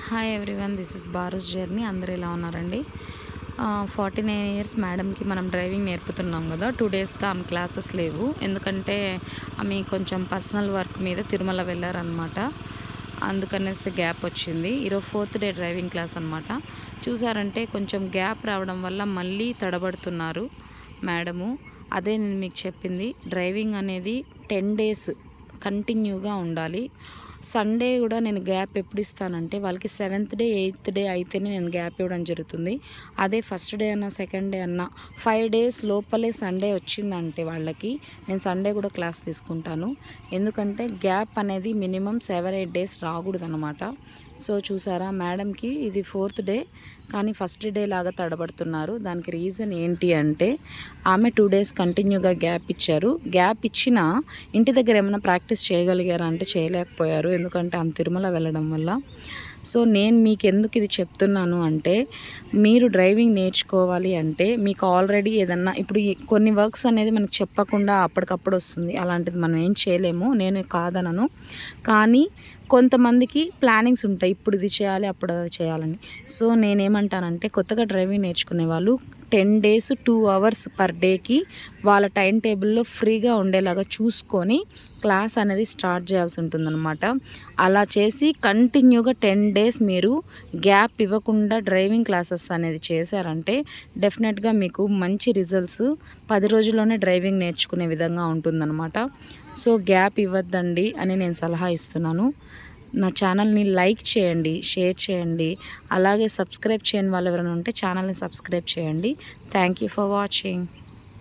Hi everyone, this is బారస్ journey. అందరూ ఎలా ఉన్నారండి? 49 ఇయర్స్ మేడంకి మనం డ్రైవింగ్ నేర్పుతున్నాం కదా. 2 డేస్గా ఆమె క్లాసెస్ లేవు, ఎందుకంటే ఆమె కొంచెం పర్సనల్ వర్క్ మీద తిరుమల వెళ్ళారనమాట. అందుకనేసి గ్యాప్ వచ్చింది. ఈరోజు 4th డే డ్రైవింగ్ క్లాస్ అనమాట. చూసారంటే కొంచెం గ్యాప్ రావడం వల్ల మళ్ళీ తడబడుతున్నారు మేడము. అదే నేను మీకు చెప్పింది, డ్రైవింగ్ అనేది 10 డేస్ కంటిన్యూగా ఉండాలి. సండే కూడా నేను గ్యాప్ ఎప్పుడు ఇస్తానంటే వాళ్ళకి 7th డే 8th డే అయితేనే నేను గ్యాప్ ఇవ్వడం జరుగుతుంది. అదే ఫస్ట్ డే అన్నా సెకండ్ డే అన్నా 5 డేస్ లోపలే సండే వచ్చిందంటే వాళ్ళకి నేను సండే కూడా క్లాస్ తీసుకుంటాను. ఎందుకంటే గ్యాప్ అనేది మినిమం 7-8 డేస్ రాకూడదు అనమాట. సో చూసారా, మేడంకి ఇది 4th డే కానీ ఫస్ట్ డే లాగా తడబడుతున్నారు. దానికి రీజన్ ఏంటి అంటే ఆమె 2 డేస్ కంటిన్యూగా గ్యాప్ ఇచ్చారు. గ్యాప్ ఇచ్చినా ఇంటి దగ్గర ఏమైనా ప్రాక్టీస్ చేయగలిగారా అంటే చేయలేకపోయారు, ఎందుకంటే ఆమె తిరుమల వెళ్ళడం వల్ల. సో నేను మీకు ఎందుకు ఇది చెప్తున్నాను అంటే, మీరు డ్రైవింగ్ నేర్చుకోవాలి అంటే మీకు ఆల్రెడీ ఏదన్నా ఇప్పుడు కొన్ని వర్క్స్ అనేది మనకు చెప్పకుండా అప్పటికప్పుడు వస్తుంది. అలాంటిది మనం ఏం చేయలేము, నేను కాదనను. కానీ కొంతమందికి ప్లానింగ్స్ ఉంటాయి, ఇప్పుడు ఇది చేయాలి అప్పుడు అది చేయాలని. సో నేనేమంటానంటే, కొత్తగా డ్రైవింగ్ నేర్చుకునే వాళ్ళు 10 డేస్ 2 అవర్స్ పర్ డేకి వాళ్ళ టైం టేబుల్లో ఫ్రీగా ఉండేలాగా చూసుకొని క్లాస్ అనేది స్టార్ట్ చేయాల్సి ఉంటుందన్నమాట. అలా చేసి కంటిన్యూగా 10 డేస్ మీరు గ్యాప్ ఇవ్వకుండా డ్రైవింగ్ క్లాసెస్ అనేది చేశారంటే డెఫినెట్గా మీకు మంచి రిజల్ట్స్ 10 రోజుల్లోనే డ్రైవింగ్ నేర్చుకునే విధంగా ఉంటుందన్నమాట. సో గ్యాప్ ఇవ్వద్దండి అని నేను సలహా ఇస్తున్నాను. నా ఛానల్ని లైక్ చేయండి, షేర్ చేయండి, అలాగే సబ్స్క్రైబ్ చేయని వాళ్ళు ఎవరైనా ఉంటే ఛానల్ని సబ్స్క్రైబ్ చేయండి. Thank you for watching.